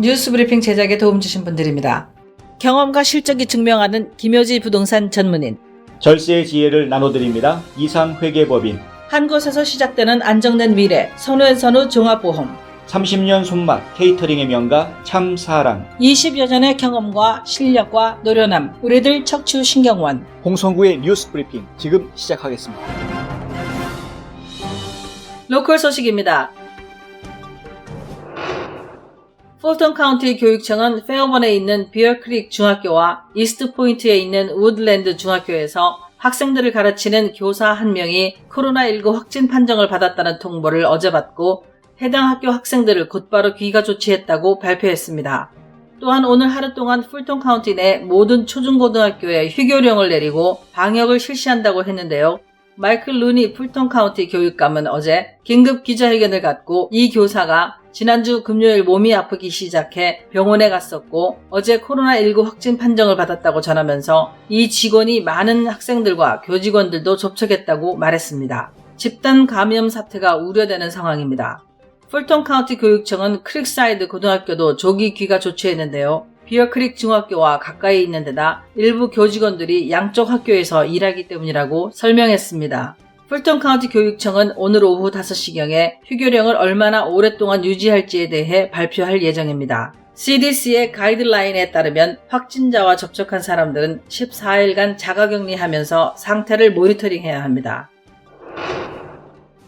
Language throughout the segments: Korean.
뉴스 브리핑 제작에 도움 주신 분들입니다. 경험과 실적이 증명하는 김효지 부동산 전문인, 절세의 지혜를 나눠드립니다. 이상회계법인, 한 곳에서 시작되는 안정된 미래 선우앤선우 종합보험, 30년 손맛 케이터링의 명가 참사랑, 20여 년의 경험과 실력과 노련함 우리들 척추신경원, 홍성구의 뉴스 브리핑 지금 시작하겠습니다. 로컬 소식입니다. 풀턴 카운티 교육청은 페어번에 있는 비어크릭 중학교와 이스트포인트에 있는 우드랜드 중학교에서 학생들을 가르치는 교사 한 명이 코로나19 확진 판정을 받았다는 통보를 어제 받고 해당 학교 학생들을 곧바로 귀가 조치했다고 발표했습니다. 또한 오늘 하루 동안 풀턴 카운티 내 모든 초중고등학교에 휴교령을 내리고 방역을 실시한다고 했는데요. 마이클 루니 풀턴 카운티 교육감은 어제 긴급 기자회견을 갖고 이 교사가 지난주 금요일 몸이 아프기 시작해 병원에 갔었고 어제 코로나19 확진 판정을 받았다고 전하면서 이 직원이 많은 학생들과 교직원들도 접촉했다고 말했습니다. 집단 감염 사태가 우려되는 상황입니다. 풀턴 카운티 교육청은 크릭사이드 고등학교도 조기 귀가 조치했는데요. 비어크릭 중학교와 가까이 있는 데다 일부 교직원들이 양쪽 학교에서 일하기 때문이라고 설명했습니다. 풀턴 카운티 교육청은 오늘 오후 5시경에 휴교령을 얼마나 오랫동안 유지할지에 대해 발표할 예정입니다. CDC의 가이드라인에 따르면 확진자와 접촉한 사람들은 14일간 자가격리하면서 상태를 모니터링해야 합니다.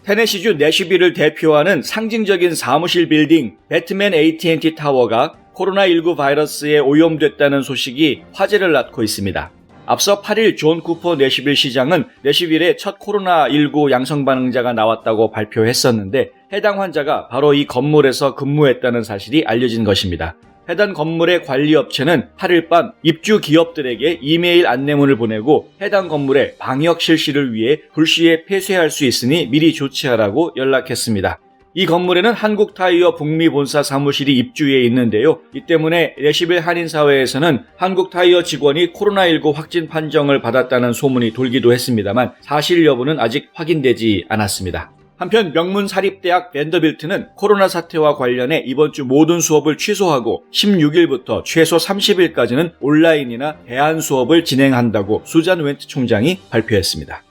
테네시주 내슈빌을 대표하는 상징적인 사무실 빌딩 배트맨 AT&T 타워가 코로나19 바이러스에 오염됐다는 소식이 화제를 낳고 있습니다. 앞서 8일 존 쿠퍼 내슈빌 시장은 내슈빌에 첫 코로나19 양성 반응자가 나왔다고 발표했었는데 해당 환자가 바로 이 건물에서 근무했다는 사실이 알려진 것입니다. 해당 건물의 관리업체는 8일 밤 입주 기업들에게 이메일 안내문을 보내고 해당 건물의 방역 실시를 위해 불시에 폐쇄할 수 있으니 미리 조치하라고 연락했습니다. 이 건물에는 한국타이어 북미 본사 사무실이 입주해 있는데요. 이 때문에 내슈빌 한인사회에서는 한국타이어 직원이 코로나19 확진 판정을 받았다는 소문이 돌기도 했습니다만 사실 여부는 아직 확인되지 않았습니다. 한편 명문 사립대학 밴더빌트는 코로나 사태와 관련해 이번 주 모든 수업을 취소하고 16일부터 최소 30일까지는 온라인이나 대안 수업을 진행한다고 수잔 웬트 총장이 발표했습니다.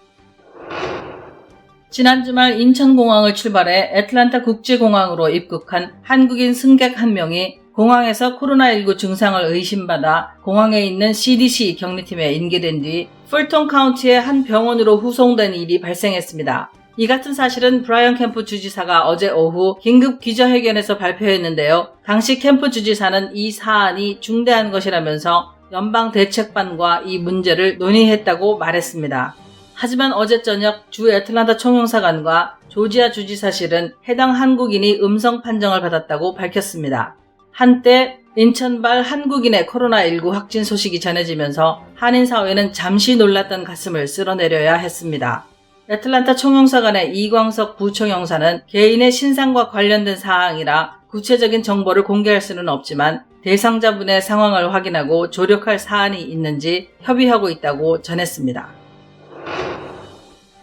지난 주말 인천공항을 출발해 애틀랜타 국제공항으로 입국한 한국인 승객 한 명이 공항에서 코로나19 증상을 의심받아 공항에 있는 CDC 격리팀에 인계된 뒤 풀턴 카운티의 한 병원으로 후송된 일이 발생했습니다. 이 같은 사실은 브라이언 캠프 주지사가 어제 오후 긴급 기자회견에서 발표했는데요. 당시 캠프 주지사는 이 사안이 중대한 것이라면서 연방대책반과 이 문제를 논의했다고 말했습니다. 하지만 어제 저녁 주 애틀랜타 총영사관과 조지아 주지사실은 해당 한국인이 음성 판정을 받았다고 밝혔습니다. 한때 인천발 한국인의 코로나19 확진 소식이 전해지면서 한인사회는 잠시 놀랐던 가슴을 쓸어내려야 했습니다. 애틀랜타 총영사관의 이광석 부총영사는 개인의 신상과 관련된 사항이라 구체적인 정보를 공개할 수는 없지만 대상자분의 상황을 확인하고 조력할 사안이 있는지 협의하고 있다고 전했습니다.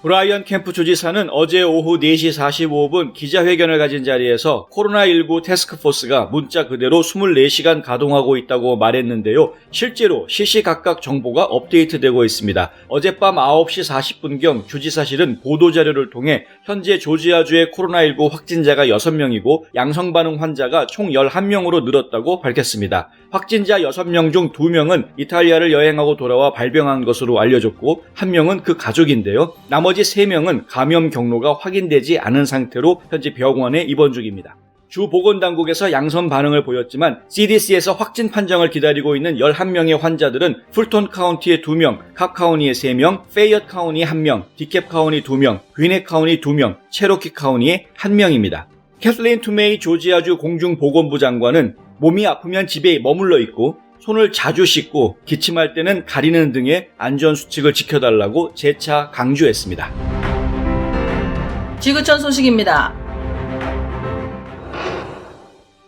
브라이언 캠프 주지사는 어제 오후 4시 45분 기자회견을 가진 자리에서 코로나19 태스크포스가 문자 그대로 24시간 가동하고 있다고 말했는데요. 실제로 시시각각 정보가 업데이트되고 있습니다. 어젯밤 9시 40분경 주지사실은 보도자료를 통해 현재 조지아주의 코로나19 확진자가 6명이고 양성반응 환자가 총 11명으로 늘었다고 밝혔습니다. 확진자 6명 중 2명은 이탈리아를 여행하고 돌아와 발병한 것으로 알려졌고 1명은 그 가족인데요. 나머지 3명은 감염 경로가 확인되지 않은 상태로 현재 병원에 입원 중입니다. 주 보건당국에서 양성 반응을 보였지만 CDC에서 확진 판정을 기다리고 있는 11명의 환자들은 풀턴 카운티에 2명, 캅 카운티에 3명, 페이엇 카운티에 1명, 디캡 카운티 2명, 귀넷 카운티 2명, 체로키 카운티에 1명입니다. 캐슬린 투메이 조지아주 공중보건부 장관은 몸이 아프면 집에 머물러 있고 손을 자주 씻고 기침할 때는 가리는 등의 안전수칙을 지켜달라고 재차 강조했습니다. 지구촌 소식입니다.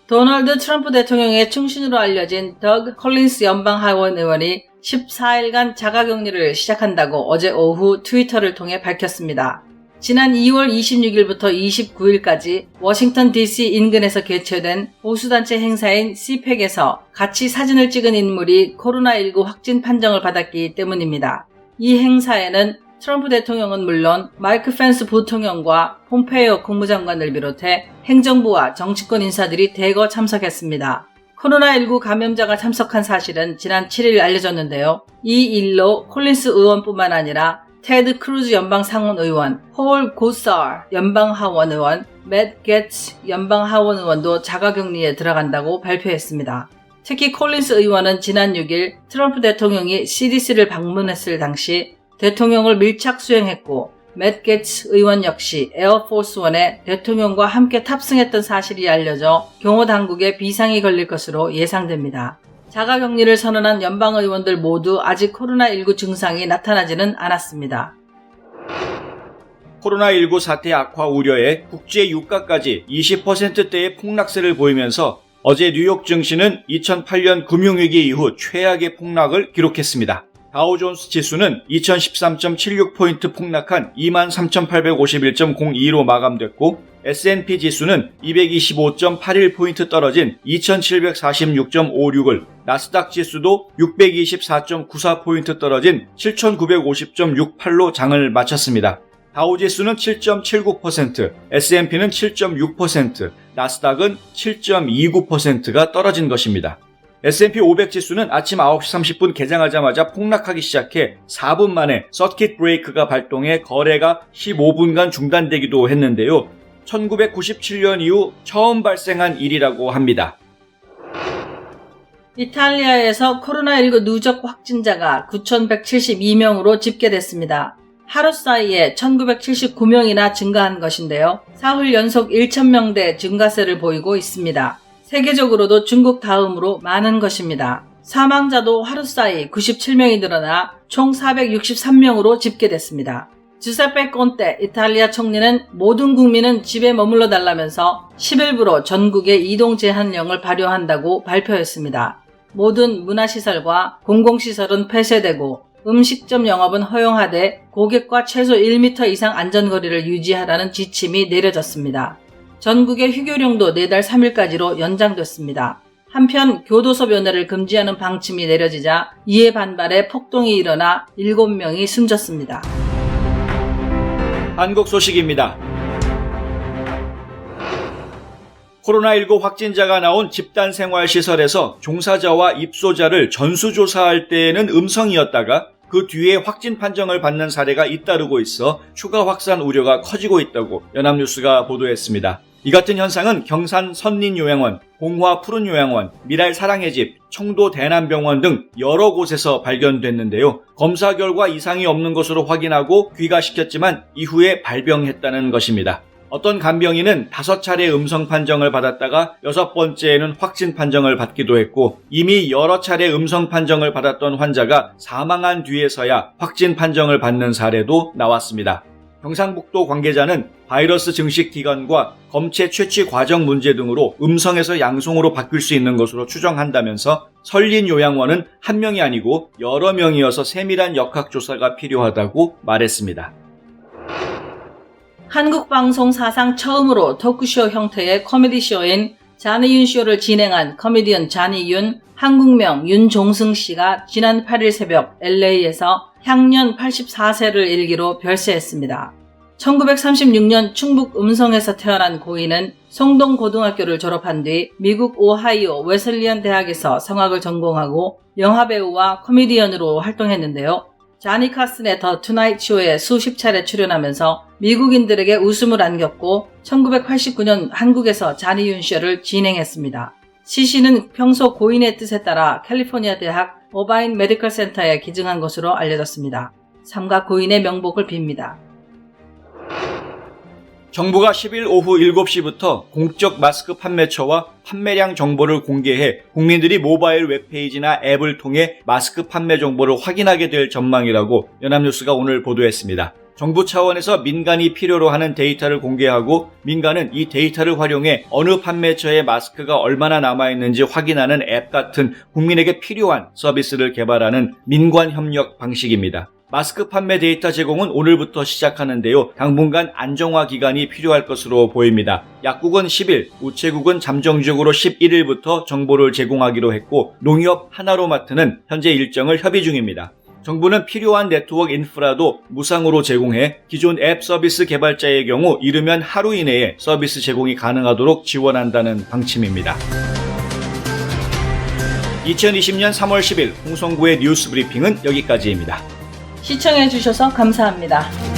도널드 트럼프 대통령의 충신으로 알려진 덕 콜린스 연방하원 의원이 14일간 자가격리를 시작한다고 어제 오후 트위터를 통해 밝혔습니다. 지난 2월 26일부터 29일까지 워싱턴 DC 인근에서 개최된 보수단체 행사인 CPEC에서 같이 사진을 찍은 인물이 코로나19 확진 판정을 받았기 때문입니다. 이 행사에는 트럼프 대통령은 물론 마이크 펜스 부통령과 폼페이오 국무장관을 비롯해 행정부와 정치권 인사들이 대거 참석했습니다. 코로나19 감염자가 참석한 사실은 지난 7일 알려졌는데요. 이 일로 콜린스 의원뿐만 아니라 테드 크루즈 연방상원의원, 폴 고서 연방하원 의원, 맷 게츠 연방하원 의원도 자가격리에 들어간다고 발표했습니다. 특히 콜린스 의원은 지난 6일 트럼프 대통령이 CDC를 방문했을 당시 대통령을 밀착 수행했고 맷 게츠 의원 역시 에어포스원에 대통령과 함께 탑승했던 사실이 알려져 경호당국에 비상이 걸릴 것으로 예상됩니다. 자가격리를 선언한 연방의원들 모두 아직 코로나19 증상이 나타나지는 않았습니다. 코로나19 사태 악화 우려에 국제 유가까지 20%대의 폭락세를 보이면서 어제 뉴욕 증시는 2008년 금융위기 이후 최악의 폭락을 기록했습니다. 다우존스 지수는 2013.76포인트 폭락한 23,851.02로 마감됐고 S&P 지수는 225.81포인트 떨어진 2,746.56을, 나스닥 지수도 624.94포인트 떨어진 7,950.68로 장을 마쳤습니다. 다우 지수는 7.79%, S&P는 7.6%, 나스닥은 7.29%가 떨어진 것입니다. S&P 500 지수는 아침 9시 30분 개장하자마자 폭락하기 시작해 4분 만에 서킷 브레이크가 발동해 거래가 15분간 중단되기도 했는데요. 1997년 이후 처음 발생한 일이라고 합니다. 이탈리아에서 코로나19 누적 확진자가 9,172명으로 집계됐습니다. 하루 사이에 1,979명이나 증가한 것인데요. 사흘 연속 1,000명대 증가세를 보이고 있습니다. 세계적으로도 중국 다음으로 많은 것입니다. 사망자도 하루 사이 97명이 늘어나 총 463명으로 집계됐습니다. 주세페 콘테 이탈리아 총리는 모든 국민은 집에 머물러 달라면서 10일부로 전국에 이동 제한령을 발효한다고 발표했습니다. 모든 문화시설과 공공시설은 폐쇄되고 음식점 영업은 허용하되 고객과 최소 1m 이상 안전거리를 유지하라는 지침이 내려졌습니다. 전국의 휴교령도 내달 3일까지로 연장됐습니다. 한편 교도소 면회를 금지하는 방침이 내려지자 이에 반발해 폭동이 일어나 7명이 숨졌습니다. 한국 소식입니다. 코로나19 확진자가 나온 집단생활시설에서 종사자와 입소자를 전수조사할 때에는 음성이었다가 그 뒤에 확진 판정을 받는 사례가 잇따르고 있어 추가 확산 우려가 커지고 있다고 연합뉴스가 보도했습니다. 이 같은 현상은 경산 선린요양원, 봉화 푸른요양원, 미랄 사랑의 집, 청도 대남병원 등 여러 곳에서 발견됐는데요. 검사 결과 이상이 없는 것으로 확인하고 귀가시켰지만 이후에 발병했다는 것입니다. 어떤 간병인은 5차례 음성 판정을 받았다가 6번째에는 확진 판정을 받기도 했고 이미 여러 차례 음성 판정을 받았던 환자가 사망한 뒤에서야 확진 판정을 받는 사례도 나왔습니다. 경상북도 관계자는 바이러스 증식 기간과 검체 채취 과정 문제 등으로 음성에서 양성으로 바뀔 수 있는 것으로 추정한다면서 선린요양원은 한 명이 아니고 여러 명이어서 세밀한 역학조사가 필요하다고 말했습니다. 한국 방송 사상 처음으로 토크쇼 형태의 코미디쇼인 자니윤 쇼를 진행한 코미디언 자니윤, 한국명 윤종승 씨가 지난 8일 새벽 LA에서 향년 84세를 일기로 별세했습니다. 1936년 충북 음성에서 태어난 고인은 송동고등학교를 졸업한 뒤 미국 오하이오 웨슬리안 대학에서 성악을 전공하고 영화배우와 코미디언으로 활동했는데요. 자니 카슨의 더 투나잇 쇼에 수십 차례 출연하면서 미국인들에게 웃음을 안겼고 1989년 한국에서 자니윤 쇼를 진행했습니다. 시 씨는 평소 고인의 뜻에 따라 캘리포니아 대학 오바인 메디컬 센터에 기증한 것으로 알려졌습니다. 삼가 고인의 명복을 빕니다. 정부가 10일 오후 7시부터 공적 마스크 판매처와 판매량 정보를 공개해 국민들이 모바일 웹페이지나 앱을 통해 마스크 판매 정보를 확인하게 될 전망이라고 연합뉴스가 오늘 보도했습니다. 정부 차원에서 민간이 필요로 하는 데이터를 공개하고 민간은 이 데이터를 활용해 어느 판매처에 마스크가 얼마나 남아있는지 확인하는 앱 같은 국민에게 필요한 서비스를 개발하는 민관협력 방식입니다. 마스크 판매 데이터 제공은 오늘부터 시작하는데요. 당분간 안정화 기간이 필요할 것으로 보입니다. 약국은 10일, 우체국은 잠정적으로 11일부터 정보를 제공하기로 했고 농협, 하나로마트는 현재 일정을 협의 중입니다. 정부는 필요한 네트워크 인프라도 무상으로 제공해 기존 앱 서비스 개발자의 경우 이르면 하루 이내에 서비스 제공이 가능하도록 지원한다는 방침입니다. 2020년 3월 10일 홍성구의 뉴스 브리핑은 여기까지입니다. 시청해주셔서 감사합니다.